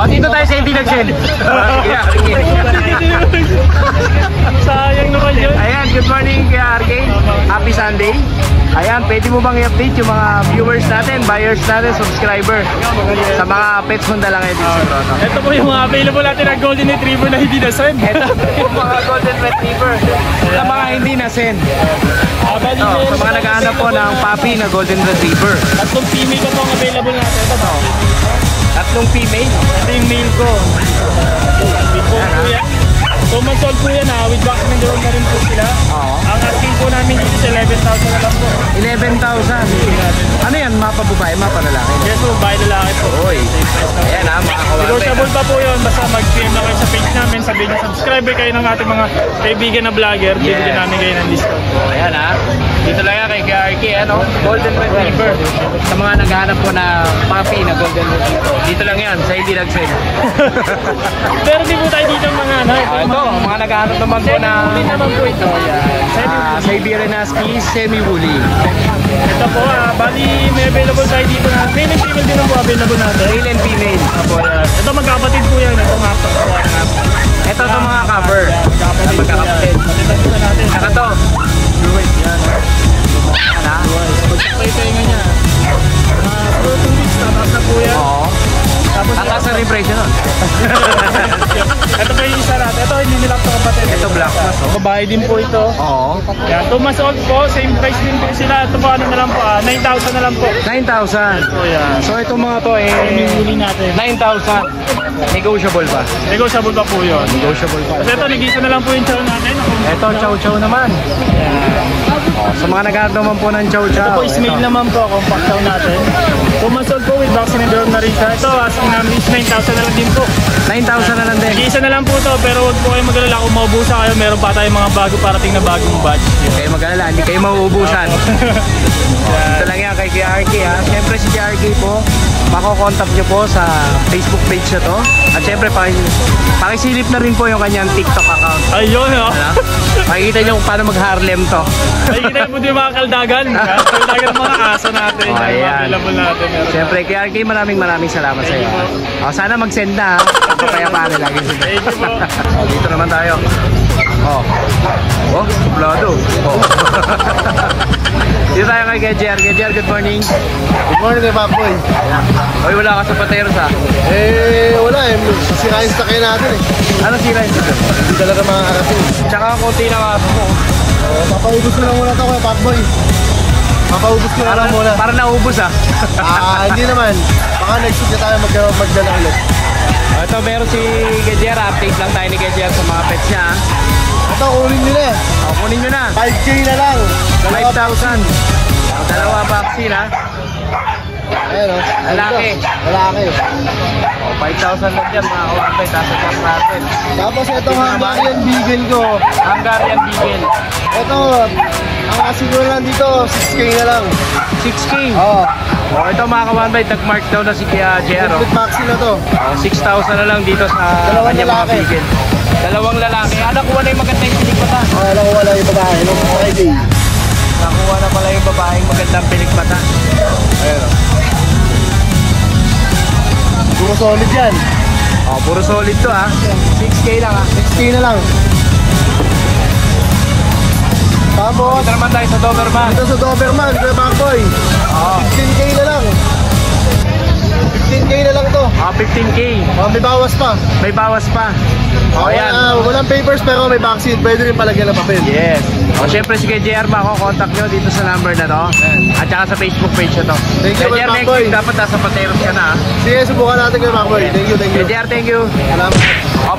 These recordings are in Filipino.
O, dito tayo sa hindi nag-send. Sayang naman yun. Ayan, good morning Kuya RK. Happy Sunday. Ayan, pwede mo bang i-update yung mga viewers natin, buyers natin, subscriber sa mga pets Honda lang dito sa Toronto? Ito po yung mga available natin na Golden Retriever na hindi na-send. Ito yung mga Golden Retriever sa mga hindi na-send. Sa mga nag-aanap po ng puppy na Golden Retriever. Tatlong female ko po ang available natin. Ito po. Tatlong female. Ito yung male ko. So months old po yan ha, with vaccine drone na rin po sila. Ang asking po namin dito sa 11,000 na lang po. 11,000. Ano yan, mapa babae, mapa lalaki? Yes po, bahay lalaki po. Oy. Ayan ha, mga kawalan. Negotiable pa po yun, basta mag-PM lang kayo sa page namin, sabihin nyo subscriber kayo ng ating mga kaibigan na vlogger, bibigyan namin kayo ng discount. Ayan ha, dito lang yan kay KRK, ano? Golden Retriever. Sa mga naghahanap po na puppy na Golden Retriever. Dito lang yan, sa hindi nag-send. Pero di po tayo dito mga ano. Ito, mga naghahanap naman po na semi-woolly naman po ito. Siberian Husky, semi-woolly. Ito po, bali may available tayo dito na male and female din po available natin. Male and female. Ito magkapatid po yan. Ito nga po. Ito itong mga cover. Magkakapatid. Ito natin. Saka to. Yan. Pagkakita nga niya. 2 weeks, tapos na po yan. Oo. Tapos taas na rin presyo nun. Ito po yung isa natin. Ito hindi nila ito kapatid. Ito black mas. Babae din po ito. Oo. Yan, 2 months old po. Same price din po sila. Ito po ano na lang po. 9,000 na lang po. 9,000. So yan. So itong mga to Huli natin. 9,000. Negotiable pa. Negotiable pa po yun. Negotiable pa. Kasi ito, nag-isa na lang po yung chow natin. Ito, chow-chow naman. Sa mga naghahanap naman po ng chow-chow. Ito po is male naman po, compact chow natin. 2 months old po with vaccine and drone na rin siya. Ito, asking namin is 9,000 na lang din po. 9,000 na lang din. Nag-isa na lang po to, pero huwag po kayo mag-alala kung maubusan kayo. Meron pa tayong mga bago parating na bagong batch. Kayo mag-alala, hindi kayo mauubusan. Ito lang yan kay KRK ha. Siyempre si KRK po, makokontakt nyo po sa Facebook page na to. At siyempre pakisilip na rin po yung kanyang TikTok account. Ayun ha. Makikita nyo kung paano mag-Harlem to. Makikita nyo po yung mga kaldagan. Kaldagan ng mga aso natin. Oh, ayan. Available natin. Siyempre KRK, maraming salamat sa iyo. Sana mag-send na ha. Kaya paano lagi sila. Thank you po. Dito naman tayo. Suplado. Dito tayo kay Gedjer. Gedjer, good morning. Good morning kay Pacboy. Oy, wala ka sa Pateros ha? Wala eh. Sirain sa kayo natin eh. Ano sila yun? Hindi talaga makakarating. Tsaka konti lang aso mo. Papaubos ko lang muna ito kay Pacboy. Papaubos ko lang muna. Para naubos ha? Hindi naman. Baka next week na tayo magdala ulit. Ito meron si Gedjer. Update lang tayo ni Gedjer sa mga pets niya ha? Ito, kunin nyo na eh. Kunin nyo na. 5K na lang. 5,000. Dalawa vaccine ha? Ayan o. Lalaki. Lalaki. 5,000 lang yan mga kawampay. Nasa chat natin. Tapos itong Hungarian Beagle ko. Hungarian Beagle. Ito, ang asiguro lang dito, 6K na lang. 6K. Oo. Ito mga kawampay. Nag-mark daw na si Kuya Jero. Complete vaccine na to. 6,000 na lang dito sa kanyang mga Beagle. Dalawang lalaki. Nakuha na yung magandang pilikmata. Nakuha na yung babae. Nung Friday. Nakuha na pala yung babaeng magandang pilikmata. Ayun. Puro solid yan. Puro solid to ha. 6K lang ha. 6K na lang. Tapos, Dito naman tayo sa Doberman. ito sa Doberman, Kuya Pacboy. 15K na lang. 15K na lang to. 15K. May bawas pa. May bawas pa. Ayan. Walang papers pero may vaccine. Pwede rin palagyan ng papel. Yes. Siyempre si KJR, mako-contact nyo dito sa number na to. At saka sa Facebook page na to. Thank you, KJR, next Pacboy. week dapat nasa Pateros ka na ha. Sige, subukan natin Kuya Pacboy. Thank you. KJR, thank you. Salamat.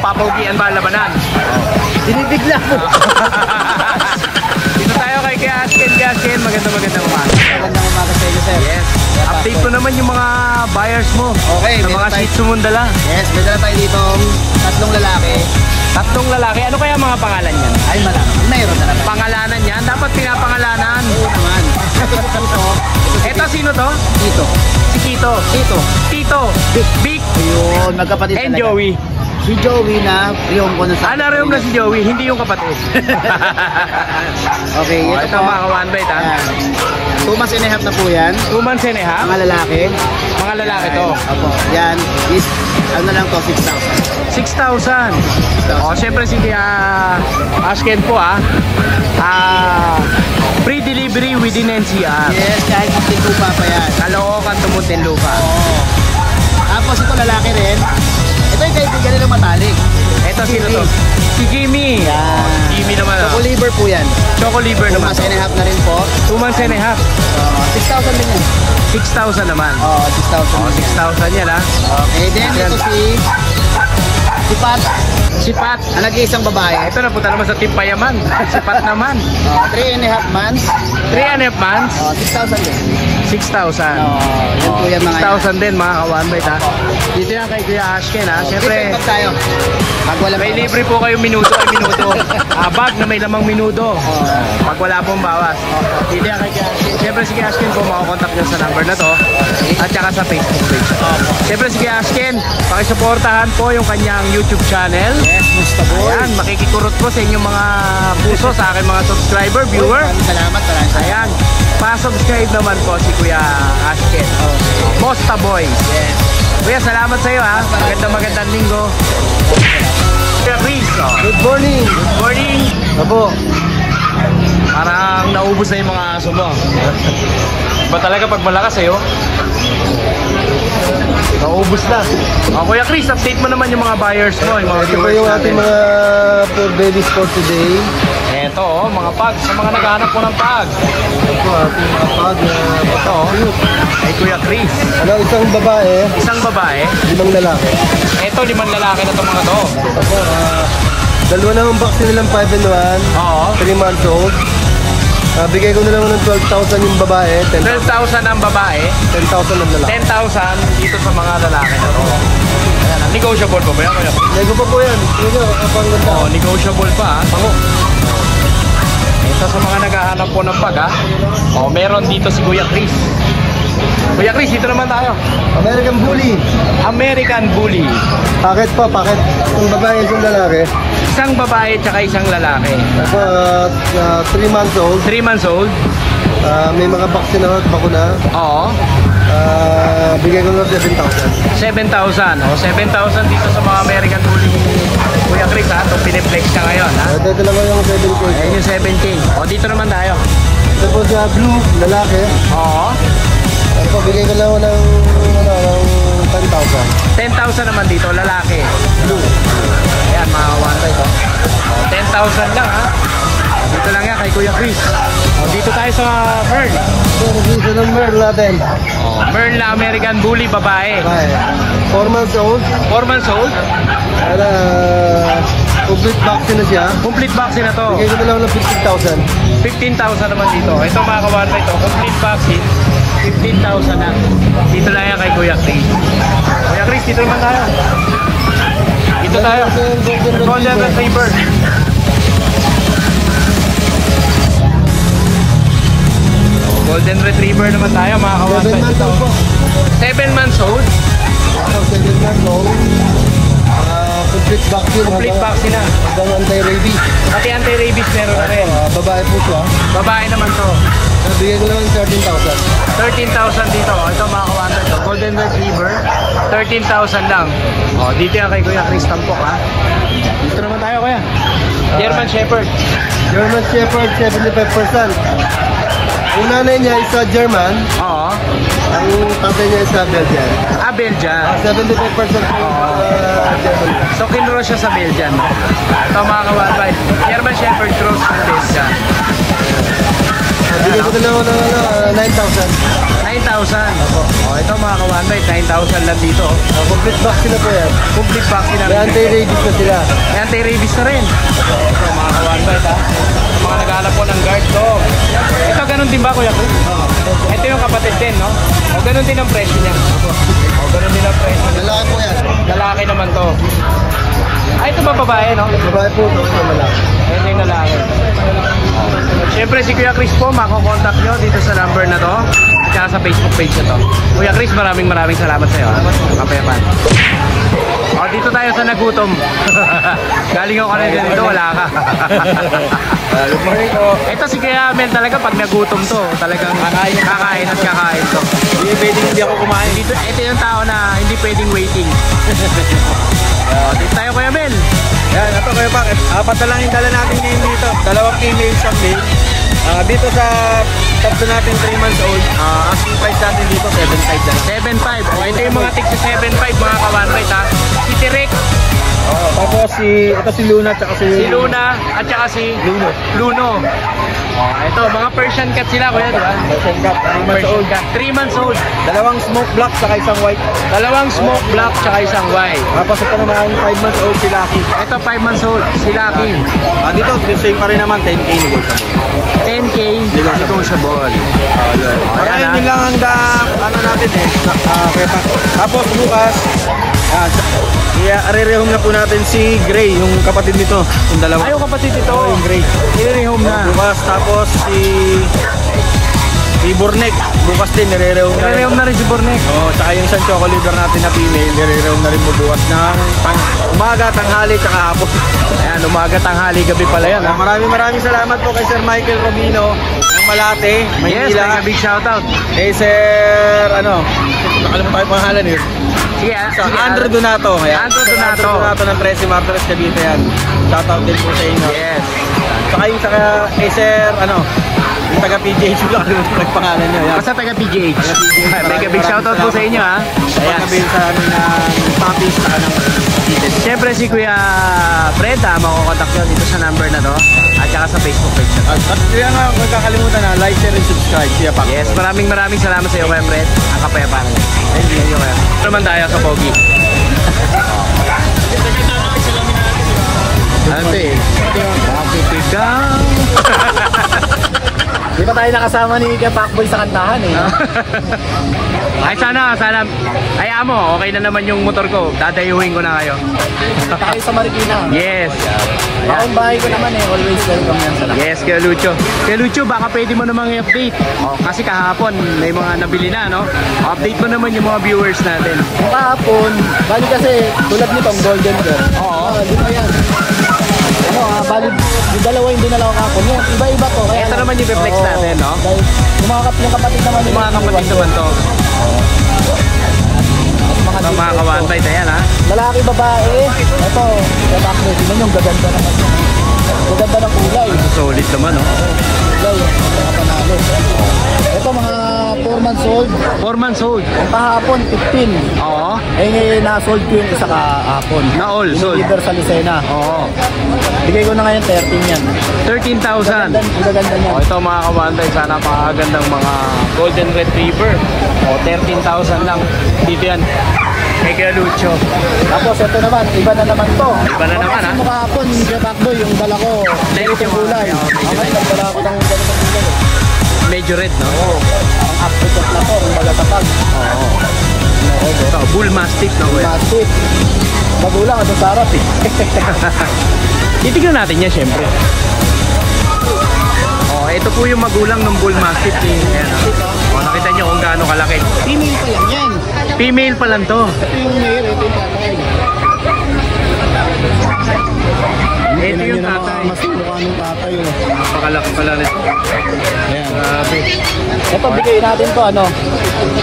Papawian ba labanan? Binibigla mo. Dito tayo kay Gaskin. Magandang umaga. Magandang umaga sa inyo, sir. Yes. Update ko naman yung mga buyers mo. Okay, sa mga Shih Tzu mong dala. Yes, may dala tayo dito. 3 lalaki. 3 lalaki. Ano kaya mga pangalan yan? Ay, mayroon na naman. Pangalanan yan? Dapat pinapangalanan. Oo naman. Eto, sino to? Dito. Si Kito. Dito. Tito. Big. Ayun, magkapatid And talaga. Joey. Si Joey na rehome ko na sa... Narehom na si Joey, hindi yung kapatid. Okay, Oh, ito ito po. mga ka-one bite ha. Ayan. 2 months and a half na po yan. 2 months and a half. Mga lalaki. Mga lalaki to. Opo. Yan is, ano lang to, 6,000. 6,000. Oh, syempre si Ashken po free delivery within NCR. Yes, kahit hindi ko pa yan. Caloocan to Muntinlupa. Oo. Tapos ito lalaki rin. Ito yung kaibigan nila matalik. Ito sino to? Si Jimmy. Yan. Jimmy naman. Choco liver po yan. Choco liver 2 naman. months and a half na rin po. 2 months and a half. 6,000 din yan. 6,000 naman. Oo, 6,000. Oh, 6,000 yan ha. Okay, then ito si Pat. Si Pat. Ang nag-iisang babae. Ito na punta naman sa Team Payaman. Si Pat naman. 3 and a half months. 3 and a half months. 6,000 din. 6,000. Yun po yan mga 6,000 din mga ka-one bite ha. Dito yan kay Kuya Ashken ha. Siyempre, Siyempre, tayo. Pag wala may libre po kayo minuto ay minuto. Bag na may lamang minuto. Pag wala pong bawas. Dito yan kay Kuya Ashken. Siyempre si Kuya Ashken po makakontakt nyo sa number na to. At saka sa Facebook page. Siyempre si Kuya Ashken, pakisuportahan po yung kanyang YouTube channel. Yes, Musta Boy. Ayan, makikikurot po sa inyong mga puso, sa aking mga subscriber, viewer. Salamat. Ayan, pa-subscribe naman po si Kuya Ashken. Mosta Boys. Yes. Kuya, salamat sa iyo ha. Magandang linggo. Kuya Chris, Good morning. good morning. Apo. Parang naubos na yung mga aso mo. Ba talaga pag malakas eh, oh? Naubos na. Kuya Chris, update mo naman yung mga buyers mo, yung mga Ito po viewers yung ating natin. mga for babies for today. Eto, mga pag, sa mga naghahanap po ng pag. Ito po ating mga pag na Ito, kay Kuya Chris. ano, isang babae, Isang babae. 5 lalaki. Eto, 5 lalaki na itong mga to. Ito po, dalawa na ang vaccine nilang 5 and 1, Oo. 3 months old. Bigay ko na lang ng 12,000 yung babae, 12,000 ang babae, 10,000 ang lalaki. 10,000 dito sa mga lalaki na to. Ayan, negotiable pa ba yan? Kuya? Lego pa po yan. Ito, kapang ganda. Oh, negotiable pa ha. Pango. Ito sa mga naghahanap po ng pag ha. Oh, meron dito si Kuya Chris. Kuya Chris, dito naman tayo. American Bully. American Bully. Packet pa, packet. Isang babae, isang lalaki. Isang babae tsaka isang lalaki. Ako, 3 months old. 3 months old. May mga vaccine na bakuna. Oo. Bigay ko na 7,000. 7,000. Oh, 7,000 dito sa mga American Bully. Kuya Chris ha, itong piniplex ka ngayon ha. Ito lang yung 7K. Ayan yung 7K. O, dito naman tayo. Ito po sa blue, lalaki. Oo. Ito, bigay ko lang ng 10,000. 10,000 naman dito, lalaki. Blue. Ayan, mga kawanta ito. O, 10,000 lang ha. Dito lang yan kay Kuya Chris. O, dito tayo sa Merl. Ito, nag-isa ng Merl natin. O, Merl na American Bully, babae. Bye. 4 months old. 4 months old. Complete vaccine na siya. Complete vaccine na to. Bigay ko na lang ng 15,000. 15,000 naman dito. Ito mga kawanta ito, complete vaccine. 15,000 na. Dito lang yan kay Kuya Chris. Kuya Chris, dito naman tayo. Dito tayo. Golden Retriever. Golden Retriever naman tayo mga 7 kawanta months ito. old po. 7 months old. Ako, 7 months old. Complete vaccine. Complete vaccine na. Hanggang anti-rabies. Pati anti-rabies meron na rin. Babae po siya. Babae naman to. Bigay ko lang ng 13,000. 13,000 dito. Ito mga kawanta ito. Golden Retriever. 13,000 lang. O, dito yan kay Kuya Chris Tampok ha. Dito naman tayo kuya. German Shepherd. German Shepherd, 75%. Ang nanay niya is German. Oo. Ang tatay niya is Belgian. Belgian. 75% po German. So, kinuro siya sa Belgian. Ito mga kawanta. German Shepherd cross ng Belgian. Bigay ko na lang ng 9,000. 9,000. O, ito mga kawanta. 9,000 lang dito. Complete vaccine na po yan. Complete vaccine na May rin. anti-rabies na sila. May anti-rabies na rin. Ito mga kawanta. Mga naghahanap po ng guard dog. Ito ganun din ba kuya? Ito yung kapatid din, no? O ganun din ang presyo niya. O ganun din ang presyo. Lalaki po yan. Lalaki naman to. Ito ba babae, no? Babae po, ito yung lalaki. Ito yung lalaki. Siyempre si Kuya Chris po, makokontakt nyo dito sa number na to. At saka sa Facebook page na to. Kuya Chris, maraming salamat sa iyo. Kapepan. O, dito tayo sa nagutom. Galing ako kanina dito, wala ka. Good morning po. Ito si Kuya Mel talaga pag nagutom to, talagang kakain at kakain to. Hindi pwedeng hindi ako kumain. Ito yung tao na hindi pwedeng waiting. Dito tayo Kuya Mel. Yan, ito kayo pa. Apat na lang yung dala natin ngayon dito. 2 female, isang male. Dito sa tatlo natin 3 months old, asking price natin dito 7.5 lang. 7.5. O, ito yung mga tig sa 7.5 mga ka-1 ha. Si Tirek, Tapos ito si Luna at saka si Luna, at saka si Luno. Ito, mga Persian cat sila Kuya, di ba? Persian cat, 3 months Persian old. cat. 3 months old. 2 smoke black saka isang white. 2 smoke black tsaka isang white. Tapos ito naman 5 months old si Lucky. Ito 5 months old, si Lucky. Dito, same pa rin naman, 10K negotiable. 10K, negotiable. Kaya Ayan, yun lang ang ano natin Pepa. Tapos bukas, i-rehome na po natin si Gray, yung kapatid nito, yung dalawa. Ayaw kapatid ito. Yung Gray. I-rehome na. Bukas, tapos si Bornek, bukas din, nire-rehome na rin. I-rehome na rin si Bornek. Tsaka yung isang choco liver natin na female, nire-rehome na rin mo bukas ng umaga, tanghali, tsaka hapon. Ayan, umaga, tanghali, gabi pala yan. Maraming salamat po kay Sir Michael Robino ng Malate, Yes, Maynila. big shoutout. Sir, nakalimutan ko yung pangalan eh. Sige, Sa Andrew Donato. Ayan. Andrew Donato. Andrew Donato ng 13 Martires Cavite yan. Shoutout din po sa inyo. Yes. Saka yung kay Sir, yung taga PGH ko lang nagpangalan niya. Yan. Basta taga PGH. Maraming Big shoutout po sa inyo ha. Ayan. Pagkabil sa amin ng puppies saka ng kittens. Siyempre si Kuya Fred makokontak nyo dito sa number na to. At saka sa Facebook page na to. At kaya nga, huwag kakalimutan na like, share, and subscribe. Siya pa. Yes, maraming salamat sa iyo Kuya Fred. Ang kapayapan. Thank you Kuya. Ito naman tayo sa Pogi. Ano ito eh? Kapitigang. Di ba tayo nakasama ni Kapakboy sa kantahan eh? Ay sana, hayaan mo, okay na naman yung motor ko. Dadayuhin ko na kayo. Tayo sa Marikina. Yes. Akong bahay ko naman eh, always welcome yan sa lahat. Yes, Kuya Lucho. Kuya Lucho, baka pwede mo namang i-update. Kasi kahapon, may mga nabili na, no? Update mo naman yung mga viewers natin. Kahapon, bali kasi tulad nitong Golden Girl. Oo. Di ba yan? Bali, yung dalawa yung dinala ko kahapon. Yung iba-iba to. Kaya Ito naman yung reflex natin, no? Dahil yung yung kapatid naman. Yung mga kapatid naman to. Mga kawantay na yan, ha? Lalaki, babae. Ito, kapatid. Tingnan yung gaganda naman. Gaganda ng kulay. Solid naman, no? Kulay, mga panalo. Ito mga 4 months old. 4 months old. Ang kahapon, 15. Oo. Ngayon na-sold ko yung isa kahapon. Na-all sold. Deliver sa Lucena. Oo. Bigay ko na ngayon 13 yan. 13,000. Ang gaganda niyan. Ito mga kawantay, sana makagandang mga golden retriever. 13,000 lang. Dito yan. Kay Kuya Lucho. Tapos ito naman, iba na naman to. Iba na naman, ha? Kasi kahapon, yung Jabakboy, yung dala ko. Light yung kulay. Okay, nagdala ko ng ganitong kulay. Medyo red, no? Oo. Ang aftershot na to, yung magatapag. Oo. Ito, bull mastiff, no? Kuya? Massive. Magulang, ito sa harap eh. Titignan natin yan, syempre. Oh, ito po yung magulang ng bull mastiff. Ayan, oh, nakita nyo kung gaano kalaki. Female pa lang yan. Female pa lang to. Ito yung male, ito yung tatay. Ito yung tatay. Mas mukha ng tatay. Napakalaki pala nito. Ayan. Grabe. Ito, bigay natin to,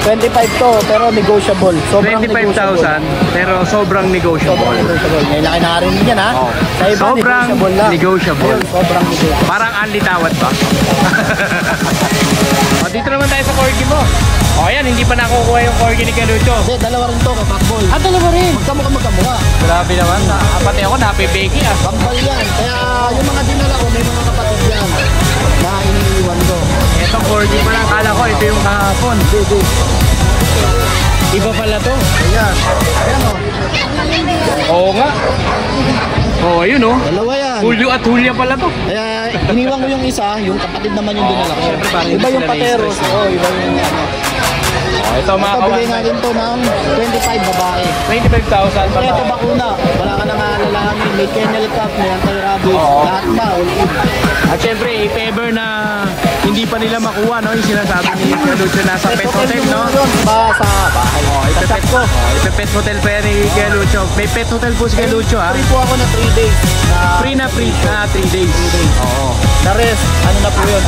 25 to, pero negotiable. Sobrang 25,000, pero sobrang negotiable. Sobrang negotiable. May laki na rin yan, ha? Oh. Sa iba, Sobrang negotiable lang. negotiable. Ayun, sobrang negotiable. Parang Anli Tawad ba? Dito naman tayo sa corgi mo. Yan, hindi pa nakukuha yung corgi ni Kalucho. Hindi, dalawa rin to, kapakboy. Dalawa rin. Magkamukha. Grabe naman. Pati ako, napibeki ah. Kambal yan. Kaya yung mga dinala ko, may mga kapatid yan na iniiwan ko. Ito corgi pa lang. Kala ko, ito yung kahapon. Hindi. Iba pala to. Ayan. Ayan o. Oo nga. Ayun oh. Dalawa yan. Julio at Julia pala to. Kaya iniwan ko yung isa, yung kapatid naman yung dinala ko. Siyempre, parang Iba hindi yung sila pateros. na-stress. Oo, iba yung ano. Ito mga Ito, bigay kawan. natin to ng 25 babae. 25,000 pa. Ito bakuna. Wala ka nang alalahanin. May kennel cap, may anti-rabies. Oo. Lahat ba? All in. At syempre, if ever na hindi pa nila makuha, no, yung sinasabi ni Kuya Lucho nasa pet hotel, no? Sa bahay. Sa shop ko. Pet hotel pa yan ni Kuya Lucho. May pet hotel po si Kuya Lucho, ha? Free po ako na 3 days. Free na 3 days. Oo. The rest, ano na po yun?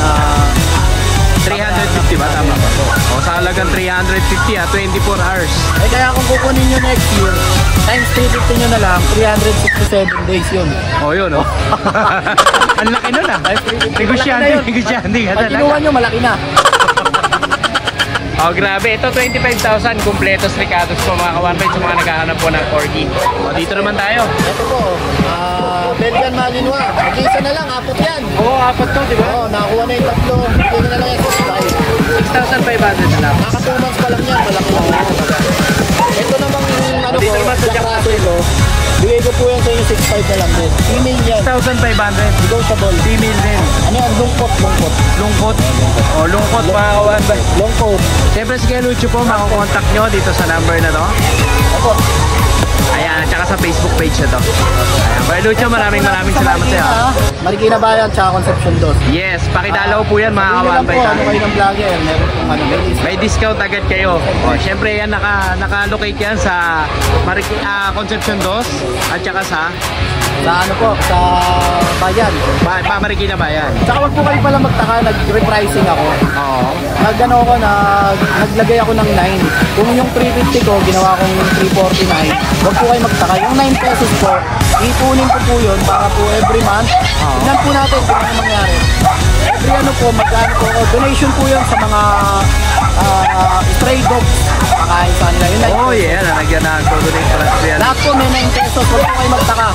350 ba? Tama ba? O, sa halagang 350, ha? 24 hours. Eh kaya kung kukunin nyo next year, times 350 nyo na lang, 367 days yun. O, yun, o. Ang laki nun, ha? Negosyante ka Pag talaga. kinuha nyo, malaki na. Oh, grabe. Ito, 25,000. Kompletos Ricados po, mga kawanpay, sa mga naghahanap po ng corgi. O, dito naman tayo. Ito po, Belgian Malinois. Mag-isa na lang, apot yan. Oo, apat to, di ba? Oo, nakakuha na yung tatlo. Hindi na lang yung 6,500 na lang. Naka 2 months pa lang yan, malaki lang. Ito namang ano Dito ko, naman sa Jack Russell ko. Bigay ko po yan sa inyo 6.5 na lang din. Female yan, 6,500. negotiable. Female din. Ano yan, lungkot. Lungkot. O, lungkot, mga kawanpay. Lungkot. Siyempre, si Kuya Lucho po, makukontakt nyo dito sa number na to. Ako. Ayan, at saka sa Facebook page na to. Ayan, Kuya Lucho, maraming salamat sa iyo. Marikina Bayan, tsaka Concepcion 2. Yes, pakidalaw po yan, mga Hindi lang kawanpay. po, ano kayo ng vlogger, meron pong ano, may list. May discount agad kayo. O, syempre yan, naka-locate yan sa Concepcion 2 at saka sa Sa ano po, sa bayan. Marikina Bayan. Tsaka wag po kayo pala magtaka, nag-repricing ako. Oo. Nag-ano ako, naglagay ako ng 9. Kung yung 350 ko, ginawa kong 349, wag po kayo magtaka. Yung 9 pesos po, ipunin ko po yun para po every month. Tignan po natin kung ano mangyari. Every ano po, magkano po, donation po yun sa mga stray dogs. Pakain sa kanila. Yung 9 Oh, pesos. yeah. Nalagyan na donate para sa yan. Lahat po may 9 pesos, wag po kayo magtaka.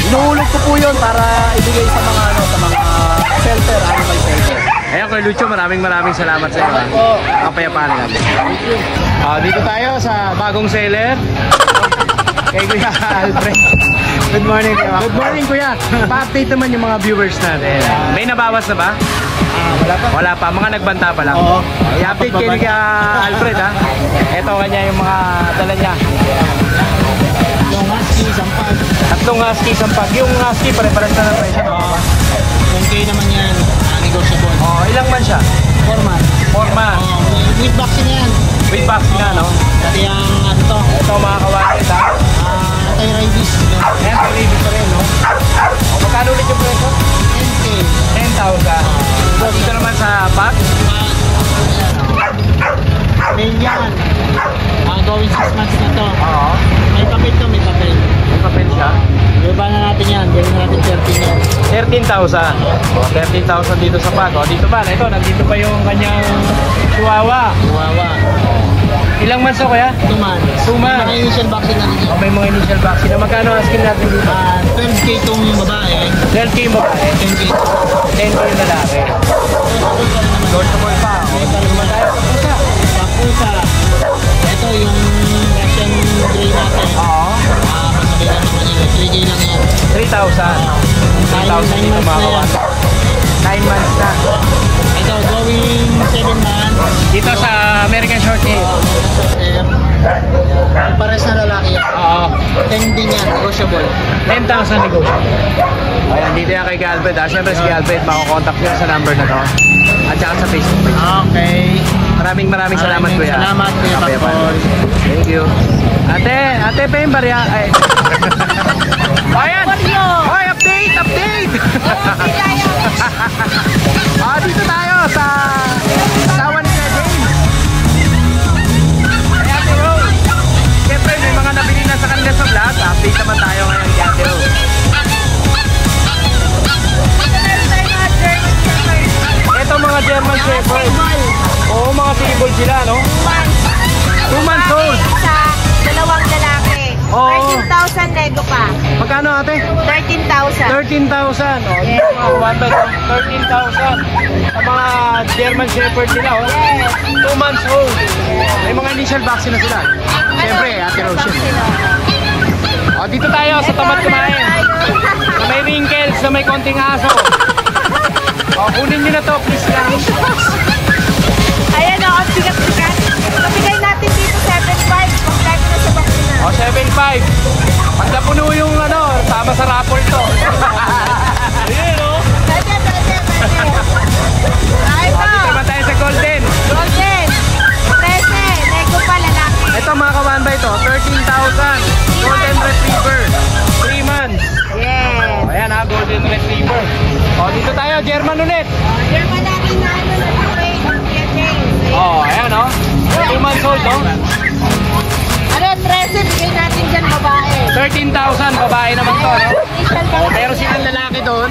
Inuulog ko po yun para ibigay sa mga ano, sa mga shelter, animal shelter. Ayan, Kuya Lucho, maraming salamat sa iyo. Po. Kapayapaan lang. Dito tayo sa bagong seller. Kay Kuya Alfred. Good morning, Kuya. Good morning, Kuya. Pa-update naman yung mga viewers natin. May nabawas na ba? Wala pa. Wala pa, mga nagbanta pa lang. Oo. I-update kay Kuya Alfred, ha. Ito kanya yung mga dala niya. Yung husky, sampag. Tatlong husky, sampag. Yung husky, pare-pares na ng presyo. Yung kayo naman yan, negotiable. Oh, ilang man siya? 4 months. 4 months. With vaccine yan. With vaccine na, no? Dati ang ano to, Ito mga kawalit, ha. anti-rabies. Ayan, pag-ibig pa rin, no? O, magkano ulit yung presyo? 10K. 10,000. So, dito naman sa pack. Main yan. Going 6 months na to. Oo. May papel to, may papel. May papel siya. Iba na natin yan. Gawin na natin 13 yan. 13,000. O, 13,000 dito sa pack. O, dito pa. Ito, nandito pa yung kanyang chihuahua. Chihuahua. Ilang months o kaya? 2 months. 2 months. May initial vaccine na rin. O, may mga initial vaccine. Na magkano asking natin dito? 12K itong babae. 12K yung babae. 10K. 10K yung lalaki. Negotiable pa. O, naman tayo sa pusa. Sa pusa. Ito yung Russian Grey natin. Oo. Masakit na naman yun. 3K lang yan. 3,000. 3,000 dito mga kawalit. 9 months na. Ito, going 7 months. Dito sa American Shorthair. Pares na lalaki yan. Oo. 10 din yan, negotiable. 10,000 negotiable. Ayan, dito yan kay Galved. Siyempre si Galved, makakontakt nyo sa number na to. At saka sa Facebook page. Okay. Maraming salamat, Maraming Kuya. salamat, Kuya Kapaya pa. Pakol. Thank you. Ate pa yung barya. Ay. Ayan! Hoy, update! Dito tayo sa Tawan ni James. Ay, Ate Rose. Siyempre, may mga nabili na sa kanila sa vlog. Update naman tayo ngayon kay Ate Rose. Ito mga German Shepherd. Oo, mga sibol sila, no? 2 months old. Sa dalawang lalaki. Oo. 13,000 nego pa. Magkano ate? 13,000. 13,000. O, Yes. mga 13,000. Sa mga German Shepherd nila, oh. 2 months old. May mga initial vaccine na sila. Siyempre, Ate Rose yun. O, dito tayo sa tamad kumain. Na may wrinkles, na may konting aso. O, kunin nyo na to, please lang. Ayan o, ang bigat-bigat. Nabigay natin O, 7.5. Pag napuno yung ano, tama sa raffle to. Ayan, oh. Pwede. Ay O, po. dito naman tayo sa golden. Golden. 13. Nego pa lalaki. Ito mga kawan ba ito? 13,000. Golden Retriever. 3 months. Yes. O, ayan ha, Golden Retriever. O, dito tayo, German ulit. Yung malaki na ano na wait. O, ayan o. 2 months old o. Ano, 13. Bigay natin dyan babae. 13,000, babae naman to, no? Initial O, babae. meron silang lalaki doon.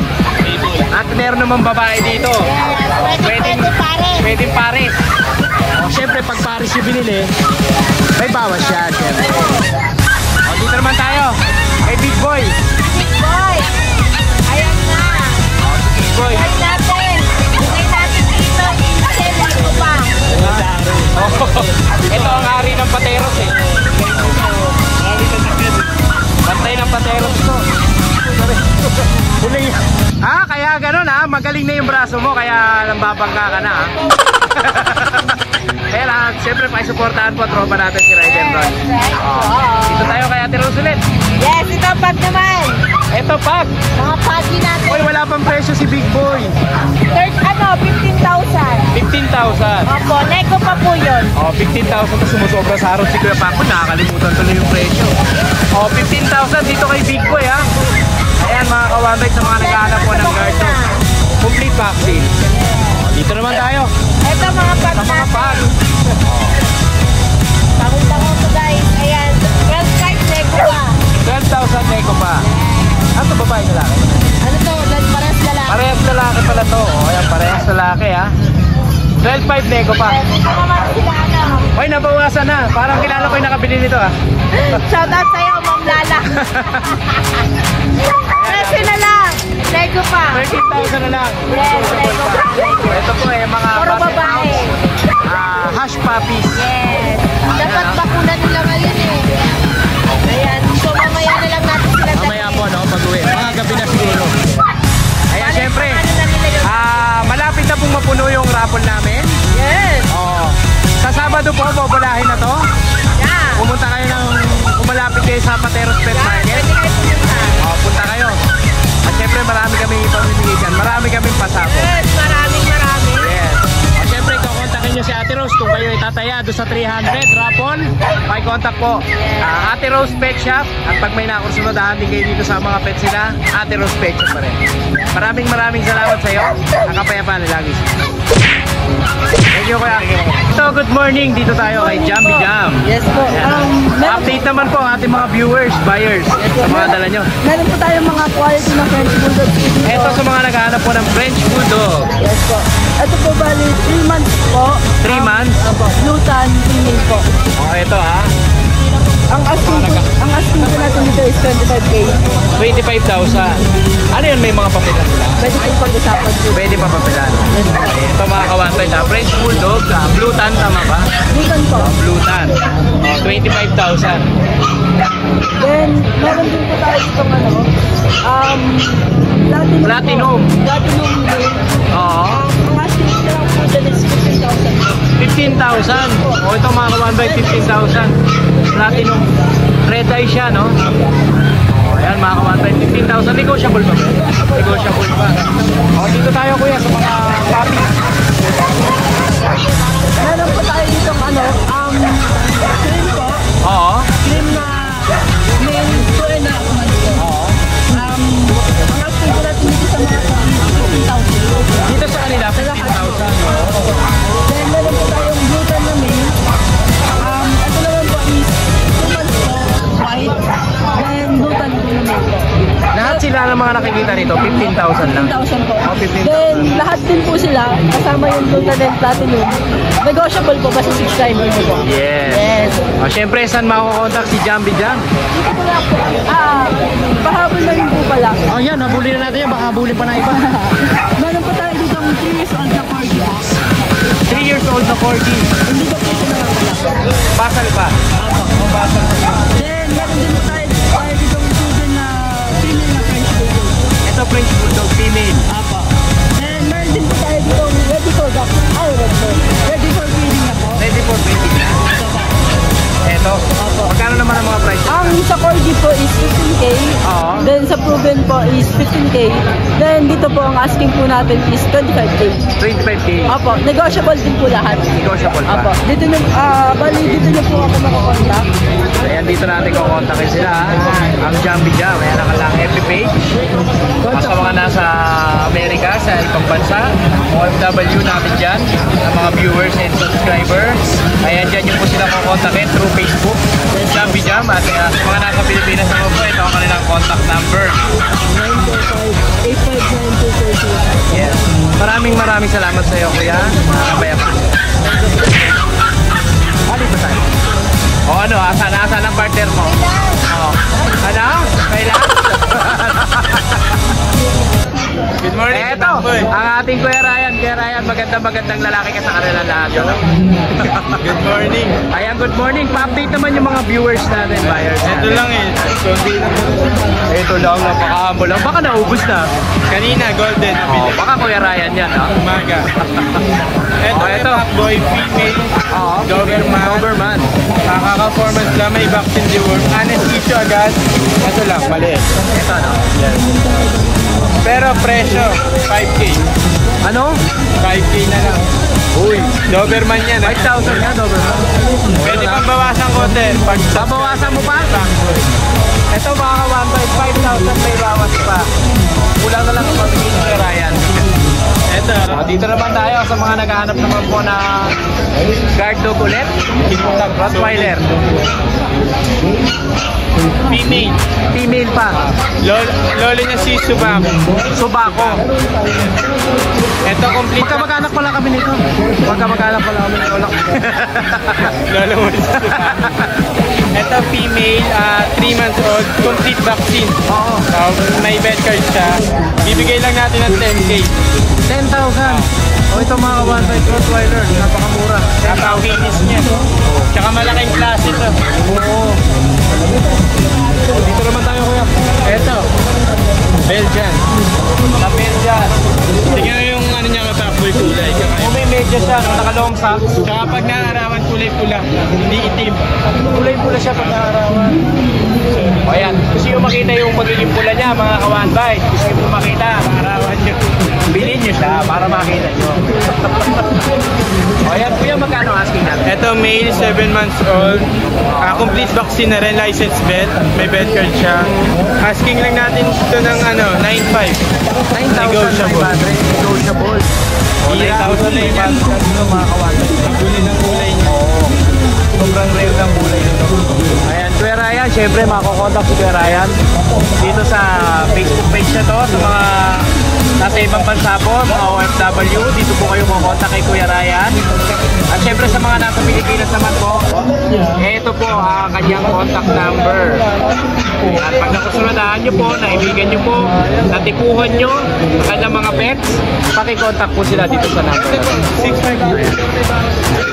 At meron naman babae dito. Yes. Pwede pare. Pwedeng pares. O, syempre, pag pares yung binili, may bawas siya, syempre. O, dito naman tayo. Kay Big Boy. Big boy. Ayan na. Big Boy. Bigay natin. Bigay natin dito. Initial nego pa. Oh, ito ang hari ng pateros eh. Bantay ng pateros to. Huling. Ah, kaya ganun ha. Magaling na yung braso mo kaya nambabangga ka na ha. Kaya lang, siyempre pakisuportahan po tropa natin si Ryder Ron. Dito tayo kay Ate Rose ulit. Yes, ito ang pag naman. Ito pag. Mga pagi natin. Uy, wala pang presyo si Big Boy. 15,000. 15,000. Opo, nego pa po yun. Oh, 15,000 to sumusobra sa araw si Kuya Paco. Nakakalimutan tuloy yung presyo. Oh, 15,000 dito kay Big Boy ha. Ayan mga kawanbay sa mga naghahanap po ng guard dog. Complete vaccine. Oh, dito naman tayo. Ito mga pag Sa mga natin. pag. Tango-tango to guys. Ayan, 12,500 nego pa. 12,000 nego pa. Ano babae na lalaki? Ano to? Parehas lalaki. Parehas lalaki pala to. O, ayan, parehas lalaki ha. 12,500 nego pa. Ito naman sila ano. Oy, nabawasan na. Parang kilala ko yung nakabili nito ha. Shoutout sa'yo, Ma'am Lala. Presyo na lang. Nego pa. 13,000 na lang. Yes, nego pa. Ito po eh, mga Puro basset babae. hounds. Hush puppies. Yes. Dapat bakuna nila ngayon eh. Ayan, so mamaya na lang natin sila Mamaya po, no? Pag-uwi. Mga gabi na siguro. Ayan, syempre. Ano na nila yun? Malapit na pong mapuno yung raffle namin. Yes. Oo. Sa Sabado po, bobolahin na to. Yeah. Pumunta kayo malapit kayo sa Pateros Pet Yan, Market. pwede kayo pumunta. Punta kayo. At syempre, marami kami ipamimigay dyan. Marami kaming pasako. Yes, maraming. Yes. At syempre, kukontakin nyo si Ate Rose kung kayo itataya doon sa 300 raffle. May contact po. Ate Rose Pet Shop. At pag may nakursunodahan din kayo dito sa mga pets nila, Ate Rose Pet Shop pa rin. Maraming salamat sa iyo. Nakapayapaan na lagi. Thank you, Kuya. So, good morning. Dito tayo kay Jambi Jam. Yes po. Update naman po ating mga viewers, buyers sa mga dala nyo. Meron po tayong mga quality na French Bulldog dito. Ito sa mga naghahanap po ng French Bulldog. Yes po. Ito po bali 3 months po. 3 months. Opo. Lutan, female po. Oh, ito ha. Ang asking po natin dito is 25K. 25,000. Ano yun? May mga papilan sila? Pwede po pag-usapan po. Pwede pa papilan. Ito mga kawantay sa French Bulldog. Blue Tan, tama ba? Lutan po. Blue Tan. 25,000. Then, meron din po tayo dito Platinum. Platinum male. Oo. Ang asking ko lang po dyan is 15,000. 15,000. O ito mga kawantay, 15,000. Platinum. Red eye siya, no? O ayan mga kawantay, 15,000. Negotiable pa ba? Negotiable pa. O dito tayo kuya sa mga puppy. Meron po tayo dito cream po. Oo. Cream na male 2.5 months po. Oo. Ang asking ko natin dito sa mga 15,000. Dito sa kanila, 15,000. Then, meron po tayong gluten na male. Ito naman po is 2 months po, white. Then, gluten po na male po. Lahat sila ng mga nakikita nito, 15,000 lang. 15,000 po. Oh, 15,000. Then, lahat din po sila, kasama yung gluten and platinum. Negotiable po kasi 6 times ito po. Yes. Yes. O, syempre, saan makukontak si Jambi Jam? Dito po lang po. Pahabol na rin po pala. Oh, yan. Habulin na natin yan. Baka habulin pa na iba. Meron po tayo dito ang 3 years old na corgi box. 3 years old na corgi. Hindi ko po sila wala. Basal pa. Oh, basal pa. Then, meron din po tayo dito ang children na female na French Bulldog. Ito, French Bulldog, female. Apo. Then, meron din po tayo dito ang ready for duck. Ready for feeding na po. Ready for breeding na. Ito. Magkano naman ang mga price sa proven po is 15K. Then dito po ang asking po natin is 25K. 25K. Opo, negotiable din po lahat. Negotiable pa. Opo, dito nyo, bali dito nyo po ako makakontak. Ayan, dito natin kukontakin sila. Ang Jambi Jam. Ayan ang lang FB page. Sa mga nasa Amerika, sa ibang bansa, OFW natin dyan, ang mga viewers and subscribers. Ayan, dyan yung po sila kukontakin through Facebook. Jambi Jam. At sa mga nasa Pilipinas naman po, ito ang kanilang contact number. 945-859-242. Yes. Maraming salamat sa iyo, kuya. Nakabaya pa. Dito tayo. O ano, asan ang partner mo? O. Ano? Kailan? Good morning. Eto, ang ating Kuya Ryan. Kuya Ryan, magandang lalaki ka sa kanila lahat. Good morning. Ayan, good morning. Pa-update naman yung mga viewers natin, buyers Ito natin. lang eh. Kundi lang. Ito lang, napaka-humble lang. Baka naubos na. Kanina, golden. O, baka Kuya Ryan yan, ha? Umaga. Ito, ito. boy, female. Oo. Doberman. Doberman. Nakaka-performance lang, may vaccine deworm. Anesthesia agad. Ito lang, maliit. Ito, no? Pero presyo, 5K. Ano? 5K na lang. Uy. Doberman yan. 5,000 nga, Doberman. Pwede pang bawasan konti. Pag Babawasan mo pa? ito mga 1.5,000 may bawas pa. Kulang na lang ang pagiging Kuya Ryan. Ito, Dito naman tayo sa mga naghahanap naman po na guard dog ulit. Rottweiler. female. Female pa. Lolo niya si Subako. Subako. Ito complete. Magkamag-anak pala kami nito. Magkamag-anak pala kami nito. Lolo mo si Subako. Ito female, 3 months old, complete vaccine. Oo. May vet card siya. Bibigay lang natin ng 10K. 10,000. O ito mga one-side Rottweiler. Napakamura. Napaka-kinis niya. Tsaka malaking klase ito. Oo. Dito naman tayo, kuya. Ito, Belgian. Sa Belgian. Tingnan mo yung ano niya matapoy kulay. Kung may medyas siya, no, naka-long socks. Tsaka pag naarawan kulay pula, hindi itim. Kulay-pula siya pag naarawan. O yan, gusto nyo makita yung magiging pula niya, mga kawan-bay. Gusto nyo makita, Arawan niya. bilhin nyo siya para makita nyo. O yan, kuya, magkano asking natin? Ito male, 7 months old. Complete vaccine na rin, licensed vet. May vet card siya. Asking lang natin ito ng 9.5. 9,500. Negotiable. O, 9,000 na yung mga kawan-bay. Kulay ng kulay niya. Sobrang rare ng kulay nito. Ayan, Kuya Ryan, syempre makakontakt si Kuya Ryan dito sa Facebook page na to sa mga nasa ibang bansa po, mga OFW. Dito po kayo makakontakt kay Kuya Ryan. At syempre sa mga nasa Pilipinas naman po, ito po ang kanyang contact number. At pag nakusunadahan nyo po, naibigan nyo po, natikuhan nyo ang kanyang mga pets, pakicontact po sila dito sa number. 6.5.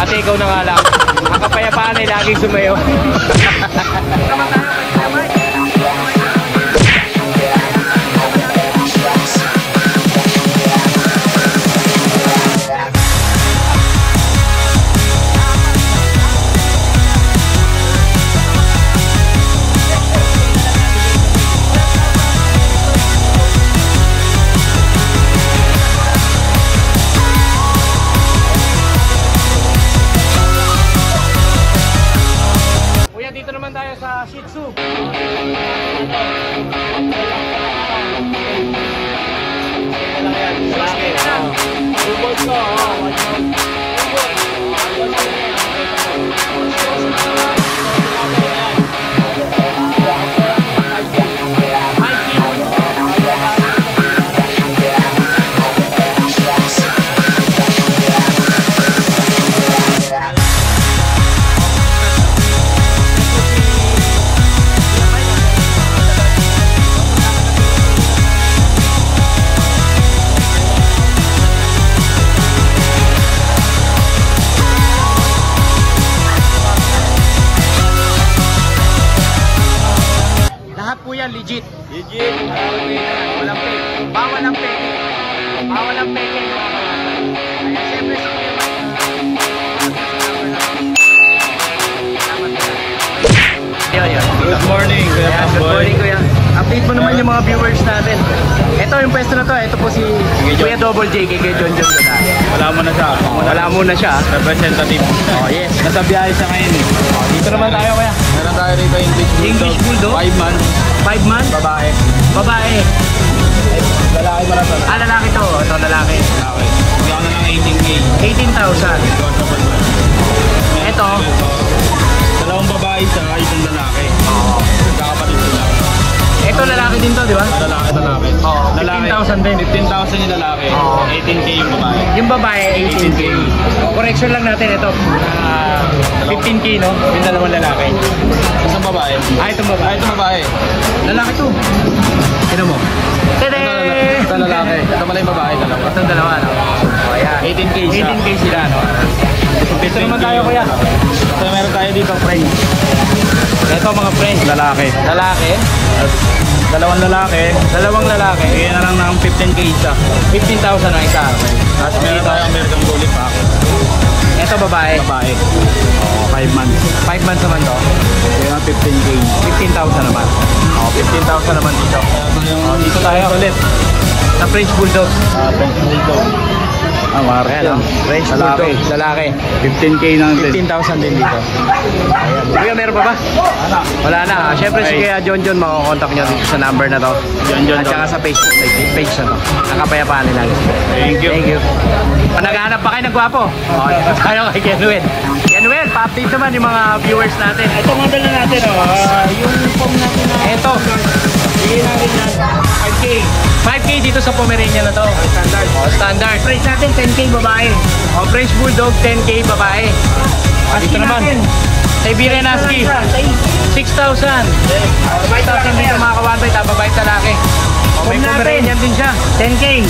Ate, ikaw na nga lang. Ang kapayapaan ay laging sumayo. Dito naman tayo sa Shih Tzu. Legit. Legit. Walang fake. Bawal ang fake. Bawal ang fake. Kaya siyempre sa mga Good morning, Kuya Good Pamboy. morning, kuya. update mo naman yung mga viewers natin. Ito yung pwesto na to, ito po si Kuya Double J, kay John John Gata. Wala mo na siya. Wala muna siya. Representative. Oh, yes. Nasa biyahe siya ngayon eh. Dito naman tayo kuya. Meron tayo rito English Bulldog. 5 months. 5 months? Babae. Babae. Lalaki para sa Ah, lalaki to. Ito lalaki. lalaki. Bigyan ko na lang 18K. 18,000. Ito. Dalawang babae sa isang lalaki. Oo. Kakapatid sila. Ito lalaki din to, di ba? Lalaki. Oo. 15,000 din. 15,000 yung lalaki. Oo. 18K yung babae. Yung babae, 18K. Correction lang natin ito. 15K, no? Yung dalawang lalaki. Isang babae. Itong babae. Ito babae. Lalaki to. Sino mo? Tede! Ito lalaki. Ito pala yung babae. Dalawa. Itong dalawa, no? O, ayan. 18K siya. 18K sila, no? Dito naman tayo, kuya. So meron tayo dito friend. Ito, mga friends. Lalaki. Lalaki. Dalawang lalaki. Dalawang lalaki. Bigyan na lang ng 15K isa. 15,000 ang isa. Tapos meron tayo American Bully Packet. Ito, babae. Babae. 5 months. 5 months naman to. Bigyan ng 15K. 15,000 naman. 15,000 naman dito. Ito yung Dito tayo ulit. Sa French Bulldog. French Bulldog. Mark Ayan, yan. French Lalaki. Bulldog. Lalaki. 15K lang din. 15,000 din dito. Kuya, meron pa ba? Wala na. Siyempre si Kuya John John, makakontakt nyo dito sa number na to. John At saka sa Facebook page na to. Nakapayapaan nila. Thank you. Thank you. Pag naghahanap pa kayo ng gwapo, dito tayo kay Kenuel. Kenuel, pa-update naman yung mga viewers natin. Ito model na natin, yung form natin na Ito, bigay natin na 5K. 5K dito sa Pomeranian na to. Standard. Standard. Price natin 10K babae. French Bulldog, 10K babae. Dito naman, Siberian Husky, 6,000. 5,000 dito mga kawanbay, tababait lalaki. May Form natin. Pomeranian din siya. 10K.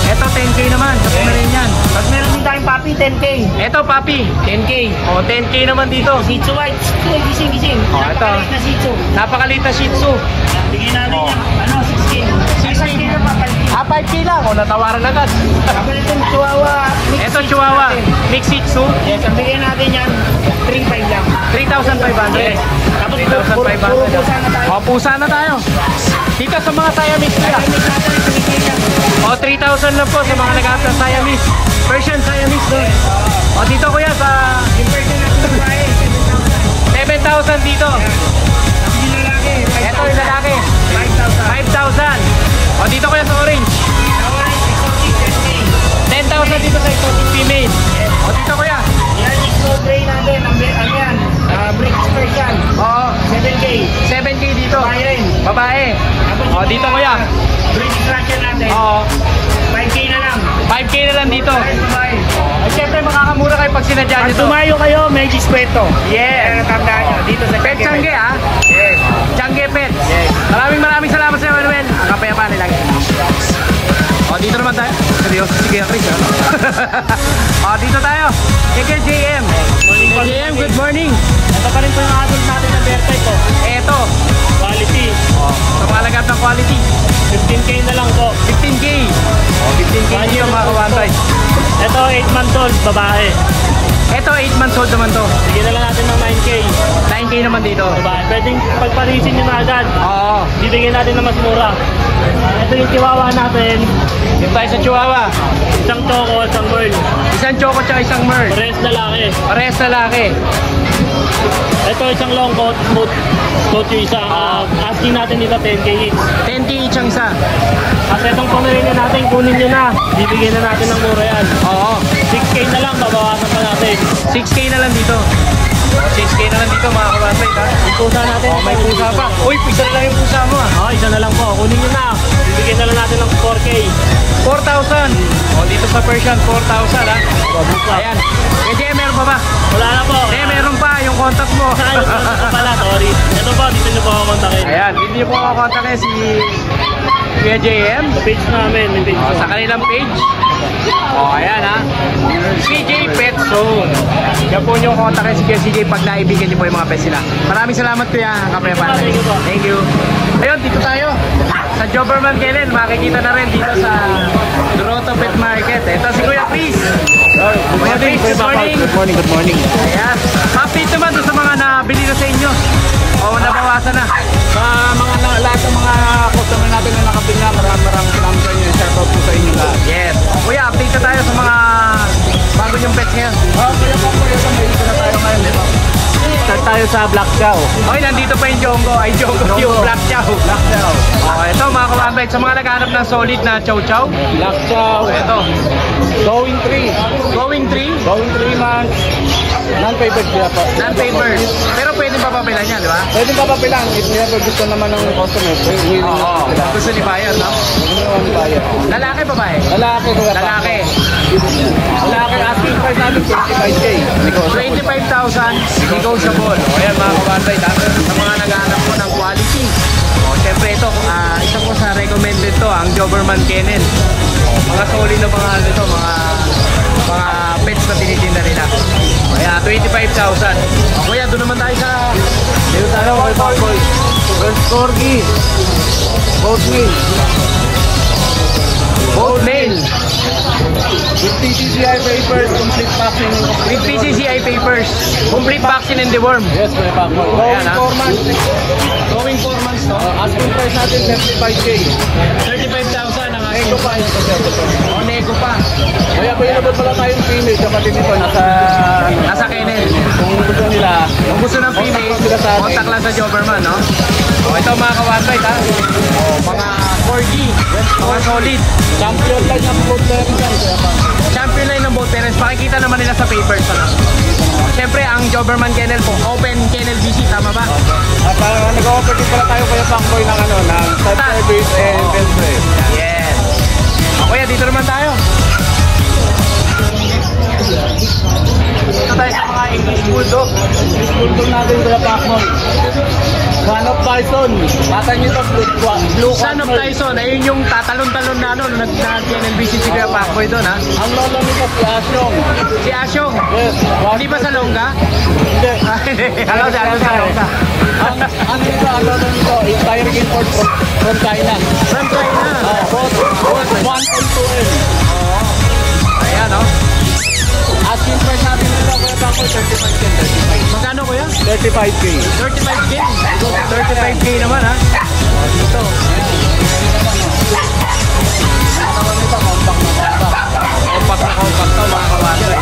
Ito 10K naman sa Pomeranian. Tapos meron din tayong puppy, 10K. Ito papi, 10K. 10K naman dito. Shih Tzu white. Gising. Oh, ito. Napakaliit na Shih Tzu. Napakaliit na Shih Tzu. Bigyan natin yan. 6K. 6K na pa, 5K. 5K lang. Natawaran agad. Tapos itong Chihuahua. mix Ito Shih Tzu Chihuahua, natin. mix Shih Tzu, Yes, ang bigyan natin yan, 3.5 lang. 3,500. Tapos 3,500. puro pusa na tayo. Pusa na tayo. Dito sa mga Siamese nila. Mix natin, 3K lang. 3,000 lang po sa mga naghahanap ng Siamese. Persian Siamese doon. Dito kuya sa Yung person natin babae, 7,000 dito. yung lalaki, Ito yung lalaki. 5,000. 5,000. Dito kuya sa orange. Orange, exotic, 10K. 10,000 dito sa exotic female. Dito kuya. Yan, exo gray natin, ano yan, British Persian, Oo. 7K. 7K dito. Babae rin. Babae. Dito kuya. British Russian natin, Oo. 5K na lang. 5K na lang dito. Babae. Siyempre makakamura kayo pag sinadya Pag nyo to. tumayo kayo, may diskwento. Yes. Tandaan nyo, dito sa Pet Changge ha. Yes. Changge Pets. Maraming salamat sa Manuel. Ang kapayapaan nila. Dito naman tayo. Seryoso si Kuya Chris ha. Dito tayo. Kaya JM. JM, good morning. Ito pa rin po yung adult natin na bear type po. Eto. Quality. Sa palagap ng quality. 15K na lang po. 15K. 15K dito mga kawantay. Ito, 8 months old, babae. Ito, 8 months old naman to. Bigyan na lang natin ng 9K. 9K naman dito. Babae. Pwedeng pagparisin nyo na agad. Oo. Bibigyan natin ng mas mura. Ito yung chihuahua natin. Dito tayo sa Chihuahua. Isang choco, isang girl. Isang choco tsaka isang merl. Parehas lalaki. Parehas lalaki. Ito isang long coat, smooth coat yung isa. Asking natin dito 10K each. 10K each ang isa. At itong Pomeranian natin, kunin nyo na. Bibigyan na natin ng mura yan. Oo. 6K na lang, babawasan pa natin. 6K na lang dito. 6K na lang dito mga kawantay ha. Yung pusa natin. May pusa pa. Uy, isa na lang yung pusa mo ah. Isa na lang po. Kunin nyo na. Bibigyan na lang natin ng 4K. 4,000. Dito sa Persian, 4,000 ha. Ayan. JM, meron pa ba? Wala na po. Meron pa yung contact mo. Ay, ito pala, sorry. Ito po, dito nyo po ako kontakin. Ayan, hindi niyo po ako kontakin si Kuya JM. Sa page namin, may page Sa kanilang page. Ayan ha. CJ Pet Zone. Yan po yung kontakin si Kuya CJ pag naibigan niyo po yung mga pets sila. Maraming salamat Kuya. Kapayapan. Thank you po. Thank you. Ayun, dito tayo. Sa Joberman Kellen, makikita na rin dito sa Duroto Pet Market. Ito si Kuya Chris. Good morning, Good morning. Good morning, good morning. Ayan. Update naman doon sa mga nabili na sa inyo. O nabawasan na. Sa mga lahat ng mga customer natin na nakabili na, maraming salamat sa inyo. Shoutout po sa inyo lahat. Yes. Kuya, update na tayo sa mga bago yung pets ngayon. Kaya po, may isa na tayo ngayon. Start tayo sa Black Chow. Okay, nandito pa yung Jongo. Ay, Jongo, yung Black Chow. Black Chow. Okay, ito mga kawampay. Sa mga naghahanap ng solid na chow chow. Black Chow. Ito. Going 3. Going 3. Going 3 months. Non-papered siya po. Non-papers. Pero pwede pa papilan yan, di ba? Pwede pa papilang. If never gusto naman ng customer, willing Oo. sila. Gusto ni buyer, no? Gusto naman ni buyer. Lalaki, babae? Lalaki ko. Lalaki. Lalaki, asking price natin 25K. 25,000 negotiable. O yan mga kawampay. Sa mga naghahanap po ng quality. O, syempre ito, isa po sa recommended to, ang Doberman Kennel. O, mga solid na mga ano ito, mga pets na tinitinda nila. Kaya 25,000. O kuya, doon naman tayo sa Dito tayo kay Parkoy. First Corgi. Both male. Both male. With PCCI papers, complete vaccine. With PCCI papers. Complete vaccine and deworm. Yes, Kuya Parkoy. Ayan, Going 4 months. Going 4 months, no? Asking price natin 35K. 35,000 ang Ego pa yung O, nego pa. Kaya available pala tayong female. Kapatid nito nasa... Nasa kennel. Kung gusto nila, Kung gusto ng female, contact lang sa Doberman, no? O, ito mga kawampay, ha? O, mga corgi, mga solid. champion line ng both parents yan. Kuya Parkoy. Champion line ng both parents. Makikita naman nila sa papers, ano? Siyempre, ang Doberman Kennel po, open kennel visit, tama ba? At nag-offer din pala tayo Kuya Parkoy ng ano, ng side service and bell spray. Yes. O, kuya, dito naman tayo. Dito tayo sa mga English Bulldog. English Bulldog natin Kuya Parkoy. Son of Bison. Tata nyo ito, blue Son of Tyson, ayun yung tatalon-talon na ano, nag-kennel visit si Kuya Pacboy doon, ha? Ang lolo nito si Asyong. Si Asyong. Yes. Hindi ba sa Longga? Hindi. Hello, sa Longga. Ang lolo nito is direct import from China. From China. Both 1.2M. Ayan, no? Asking price natin nito Kuya Parkoy, 35K. Magkano, kuya? 35K. 35K. 35K naman, ha? Ito. Compact na compact to, mga kawasan.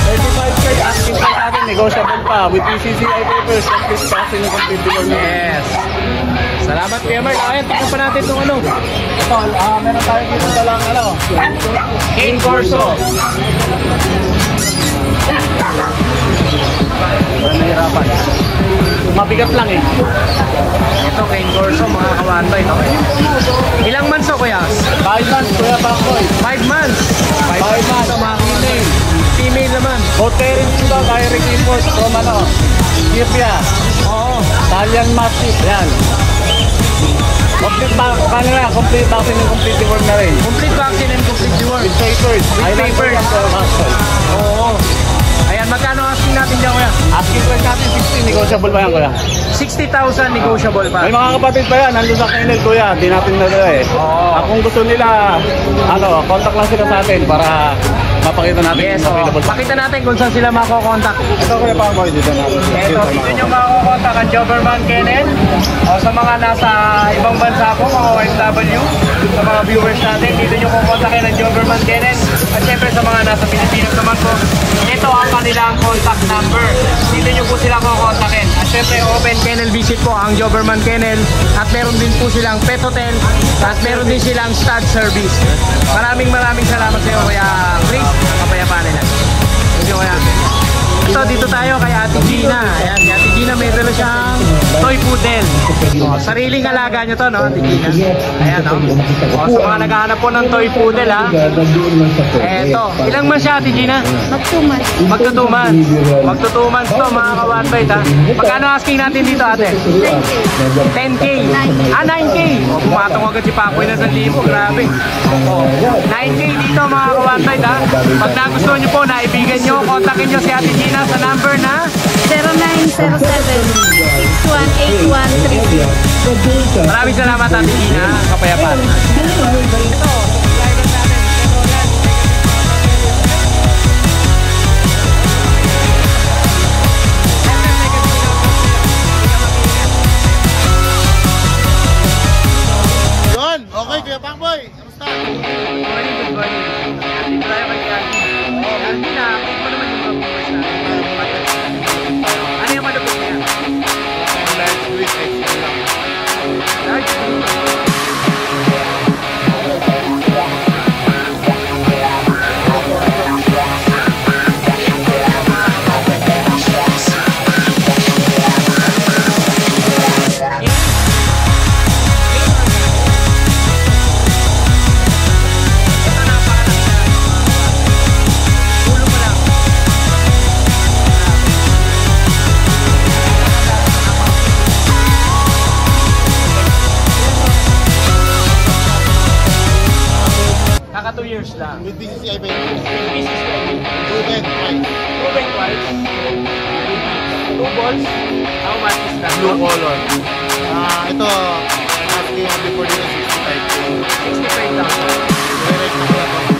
35K asking price natin, negotiable pa with PCCI papers, complete vaccine and complete deworm. Yes. Salamat, Kuya Mark. Ayan, tingnan pa natin itong ano. Ito, meron tayo dito talang ano, Cane Corso. nahirapan. Mabigat lang eh. Ito, Cane Corso, mga kawantoy, no? Ilang months to, kuya? 5 months, Kuya Parkoy. 5 months. 5 months. Ito, mga female. Female naman. Both parents nito, direct import from ano, Sirpia, Oo. Italian Mastiff, yan. Complete vaccine and complete deworm na rin. Complete vaccine and complete deworm. With papers. With papers. Oo. Ayan, magkano asking natin dyan, kuya? Asking price natin 60, negotiable pa yan, Kuya. 60,000 negotiable pa. May mga kapatid pa yan, nandun sa kennel, Kuya. Di natin nadala eh. Oo. Kung gusto nila, ano, contact lang sila sa atin para mapakita natin Yes, kung available pa. pakita natin kung saan sila makokontakt. Ito, Kuya Parkoy, dito natin. Ito, dito nyo makukontak ang Doberman Kennel. O sa mga nasa ibang bansa po, mga OFW, sa mga viewers natin, dito nyo kukontakin ang Doberman Kennel. At syempre sa mga nasa Pilipinas naman po, ito ang kanilang contact number. Dito nyo po sila kukontakin. At syempre, open kennel visit po ang Doberman Kennel. At meron din po silang pet hotel. At meron din silang stud service. Maraming salamat sa iyo, Kuya Chris. Kapayapaan nila. Thank you, Kuya. Ito, dito tayo kay Ate Gina. Ayan, si Ate Gina may dala siyang toy poodle. O, sariling alaga nyo to, no, Ate Gina? Ayan, no? O, sa mga naghahanap po ng toy poodle, ha? Eto, ilang months siya, Ate Gina? Magtuman. Magto 2 months. Magto 2 months to, mga ka-1bite, ha? Magkano asking natin dito, ate? 10K. 9K. O, pumatong agad si Pakoy na 1,000. Grabe. O, 9K dito, mga ka-1bite, ha? Pag nagustuhan nyo po, naibigan nyo, kontakin nyo si Ate Gina sa number na 0907-618133. Maraming salamat, Ate Gina. Kapayapaan. Ito, Proven price. Proven price. 2 balls. How much is that? Blue color. Ito, asking ako before dito 65K. 65,000. Direct na ko lang ito.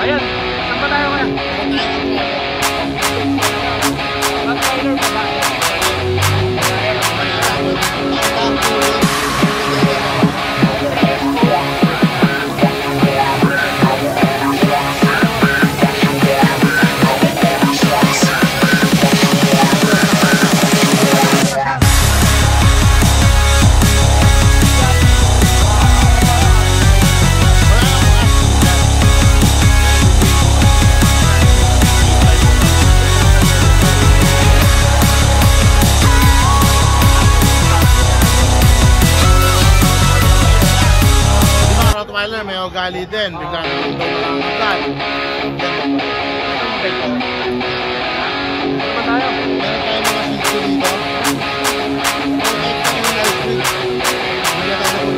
Ayan, saan ba tayo kaya? May ugali din, bigla naman daw malangagal. Saan ba tayo? Meron tayo mga shih dito. Bigla tayo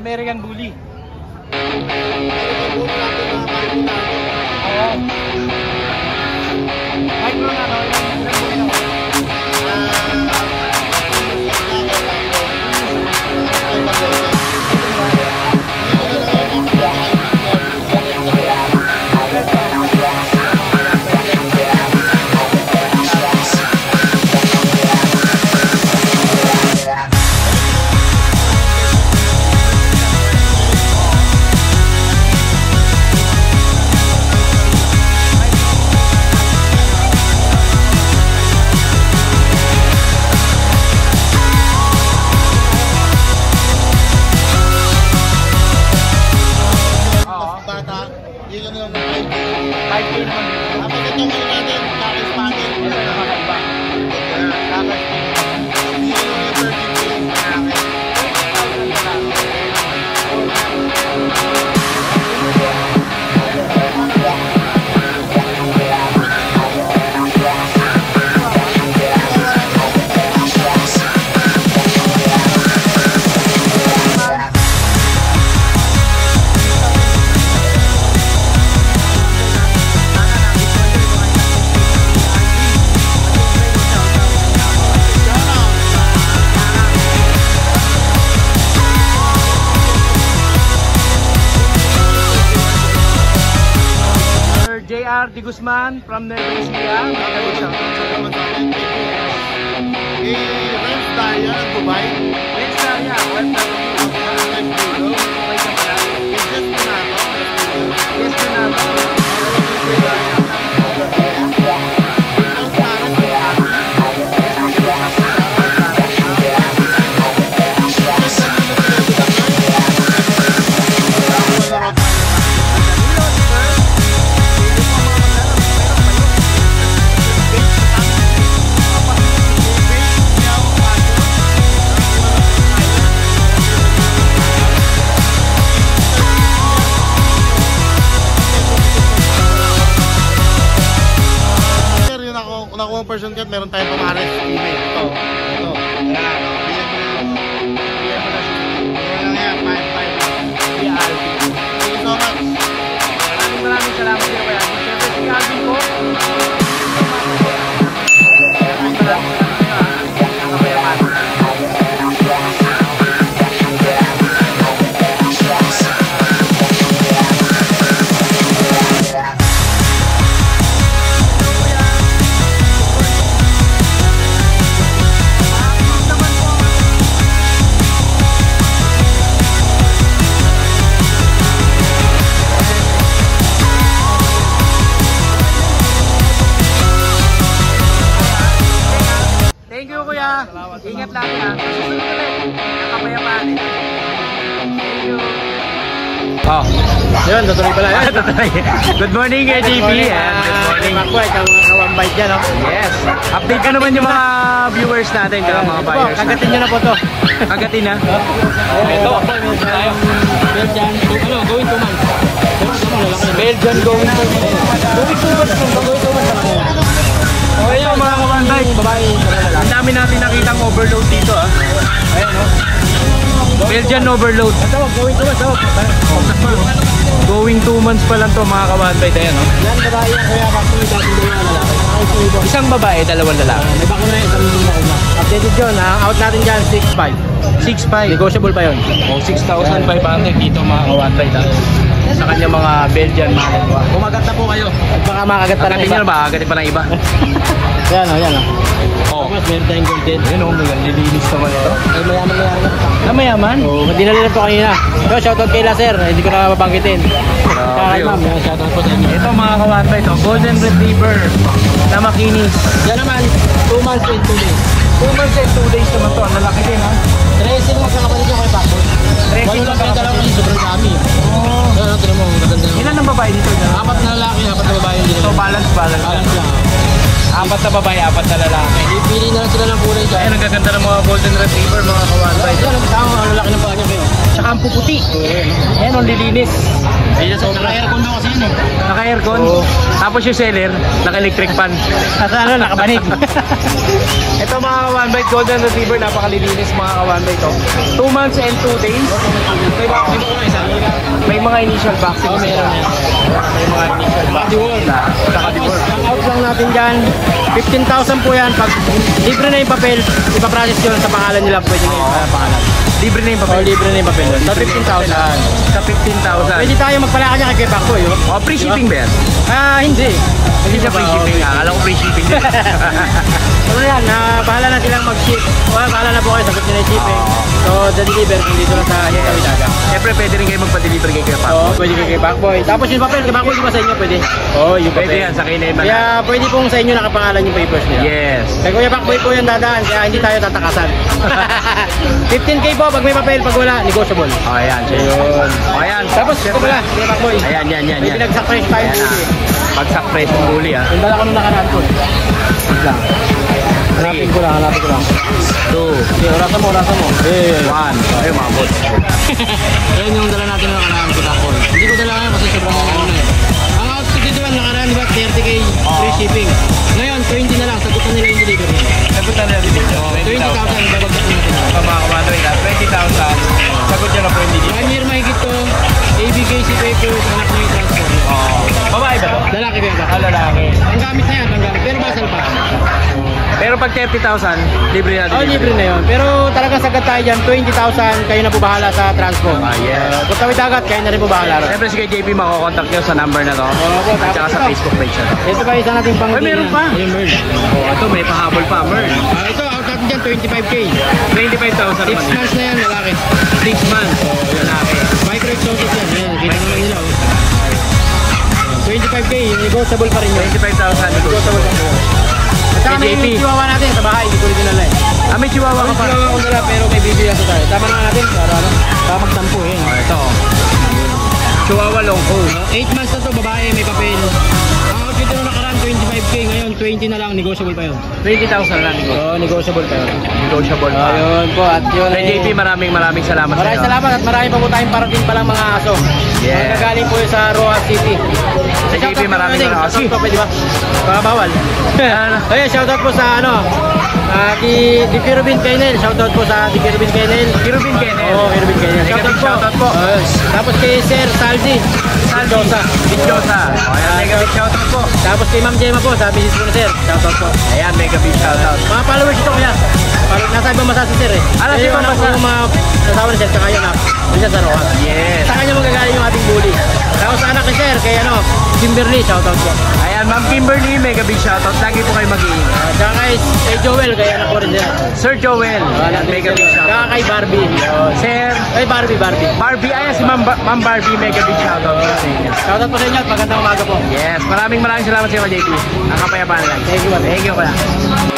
American Bully. Micro na, no? Ilang bully na? Yun yung naman 5K. 5K naman. Tapos itong ano natin, Kakis Panel. Ito na makaiba. Kakis Panel. Yun yung 30K. JR Di Guzman from Nueva Ecija. Renz Daria, Dubai. Renz Daria, OFW. Okay ka pala. Yes, Donato. nakuha ang person cut, meron tayong pamahalas email. Ito. Ayan. Bigyan mo na siya. Bigyan lang yan. 5-5. Thank you so much. Maraming salamat sa'yo kaya. Siyempre si Calvin po. Thank you kuya. Ingat lang ya. Susunod ulit. Nakapayapaan eh. Thank you. Oh. Yun, tutuloy pala. Good morning kay JP. Good morning. Makuha, ikaw mga kawambay dyan, no? Yes. Update ka naman yung mga viewers natin, yung mga buyers. Kagatin nyo na po to. Kagatin na. Ito. Belgian, going to man. Belgian going to Okay yung mga kawanday. Babae. Ang dami natin nakitang overload dito ah. Ayan o. Belgian overload. Ito, going to man. Going 2 months pa lang to mga kawanday. Ayan o. Yan, babae yan. Kaya bakit dating doon yung lalaki. Isang babae, dalawang lalaki. May bako na isang bakuna. Updated yun, ha? Out natin dyan, 6.5. 6.5. Negotiable pa yun. O 6,500 dito mga kawanday. Sa kanya mga Belgian mga Kumagat na po kayo. At baka makagat pa ng Kagatin iba. nyo na ba? Kagatin pa ng iba. Yan o, yan o. Oo. Tapos meron tayong golden. Ayun o, nililinis naman ito. Ay, mayaman. Na mayaman? Oo, dinala lang po kanina. So, shoutout kay Laser. Hindi ko na mabanggitin. Kaya ma'am, shoutout po sa inyo. Ito mga kawanday ito, Golden Retriever na makinis. Yan naman, 2 months and 2 days. 2 months and 2 days naman to. Ang lalaki din ha. Tracing magkakapalit yung kay Paco. Tracing Walo lang kayo dalawa kasi sobrang dami. Oh. Yan, tignan mo, maganda. Ilan ang babae dito? 4 na lalaki, 4 na babae yung So dinala. balance. Balance lang. 4 na babae, 4 na lalaki. Pili na lang sila ng kulay dyan. Ayun, ang gaganda ng mga Golden Retriever mga kawanday. Yan, ang tao, ang lalaki ng paa niya kayo. Tsaka ang puputi. Ayan, ang lilinis. Naka-aircon daw kasi yun eh. Naka-aircon. Tapos yung seller, naka-electric fan. At ano, nakabanig. Ito mga kawanday, Golden Retriever, napakalilinis mga kawanday ito. 2 months and 2 days. May mga initial vaccine. Oo, meron yan. May mga initial vaccine. Tapos, ang out lang natin dyan, 15,000 po yan. Pag libre na yung papel, ipaprocess yun sa pangalan nila. Pwede na yung pangalan. Libre na yung O, papel. libre na yung papel. Sa 15,000. Sa 15,000. Pwede tayo magpala kanya kay Paco yun. Oh, free shipping ba yan? Hindi. Hindi siya free shipping. Akala ko free shipping din. Ano yan, bahala na silang mag-ship. Bahala na po kayo, sagot nila yung shipping. So, deliver kung dito lang sa Hitawidaga. Siyempre, pwede rin kayo magpa-deliver kay Kuya Paco. Oo, pwede kay Pacboy. Tapos yung papel, kay Pacboy, di ba sa inyo pwede? Oo, yung Pwede papel. yan, sa kinaiman. Kaya pwede pong sa inyo nakapangalan yung papers nila. Yes. Kay Kuya Pacboy po yung dadaan, kaya hindi tayo tatakasan. 15K po pag may papel, pag wala, negotiable. O, ayan. Ayun. O, ayan. Tapos, ito pala, Kuya Pacboy. Ayan, yan. May pinagsak price tayo Ayan po. na. Bagsak price ng huli ah. Yung dala ko nung nakaraan po. Wait lang. Hanapin ko lang. 2, Okay, orasan mo. 1. Ayun, mabot. Ayan yung dala natin nung nakaraan ko Pacboy. Hindi ko dala ngayon kasi sobrang ano eh. Ang outfit dito lang nakaraan, di ba? 30K free shipping. Ngayon, 20 na lang. Sagutan nila yung delivery. Sagot na rin dito. 20,000, babagsak natin. Mga kamadroy na, 20,000. Sagot nyo na po hindi dito. 1 year mahigit to. ABKC papers, anak mo yung transport. Babae ba to? Lalaki ba ba? Lalaki. Ang gamit na yan, pero basal pa. Pero pag 30,000, libre na Oh, delivery. libre na yun. Pero talaga sagad tayo dyan, 20,000, kayo na po bahala sa transport. Yes. Kung tawid agad, kayo na rin po bahala. Siyempre si JP makokontakt nyo sa number na to. Opo, At saka sa Facebook page na to. Ito pa isa nating pang Ay, meron pa. Yung Merl. Oh, ito may pahabol pa, Merl. Ito, out natin dyan, 25K. 25,000 6 naman. months na yan, lalaki. 6 months. Lalaki. Micro exotic yan. Ayan, kita naman nila. 25K, negotiable pa rin yun. 25,000. Negotiable pa rin yun. At saka may JP. chihuahua natin sa bahay, hindi ko rin dinala eh. Ah, may chihuahua ka pa. Chihuahua ko nila pero may bibigyan sa tayo. Tama na nga natin, para ano, para magtampo eh. Oh, ito. Chihuahua long coat. 8 months na to, babae, may papel. Ang outfit na nakaraan, 25K. 5K ngayon, 20 na lang, negotiable pa yun. 20,000 lang. Oo, negotiable pa yun. Negotiable pa. Ayun po, at yun. Kay JP, maraming salamat sa Maraming iyo. salamat at marami pa po tayong parating palang mga aso. Yeah. Magagaling po yun sa Roa City. Sa JP, maraming salamat. Shoutout po, pwede ba? Baka bawal. Ano? Ayun, shoutout po sa Di Kirubin Kainel. Shoutout po sa Di Kirubin Kainel. Kirubin Kennel. Oo, Kirubin Kainel. Shoutout po. Tapos kay Sir Saldi. Saldosa. Bitchosa. Ayan, mega big shoutout po. Tapos kay Ma'am Gemma po, sa business po na Sir. Shoutout po. Ayan, mega big shoutout. Mga followers ito kaya. Nasa ibang masa si Sir eh. Ano si Ibang Masa? Mga nasawa ni Sir, tsaka yun Bisa sa Roa. Yes. Sa kanya magagaling yung ating bully. Tapos sa anak ni Sir, kay Kimberly, shoutout po. Ayan, Ma'am Kimberly, mega big shoutout. Lagi po kayo mag-iingat. Tsaka kay Joel, kay anak ko rin Sir. Sir Joel. Ayan, mega big Tsaka shoutout. kay Barbie. Sir Ay, Barbie. Barbie, ayan si Ma'am Barbie, mega big shoutout. Shoutout po sa inyo at magandang umaga po. Yes, maraming salamat sa iyo, JP. Ang kapayapaan lang. Thank you, Thank you, kuya.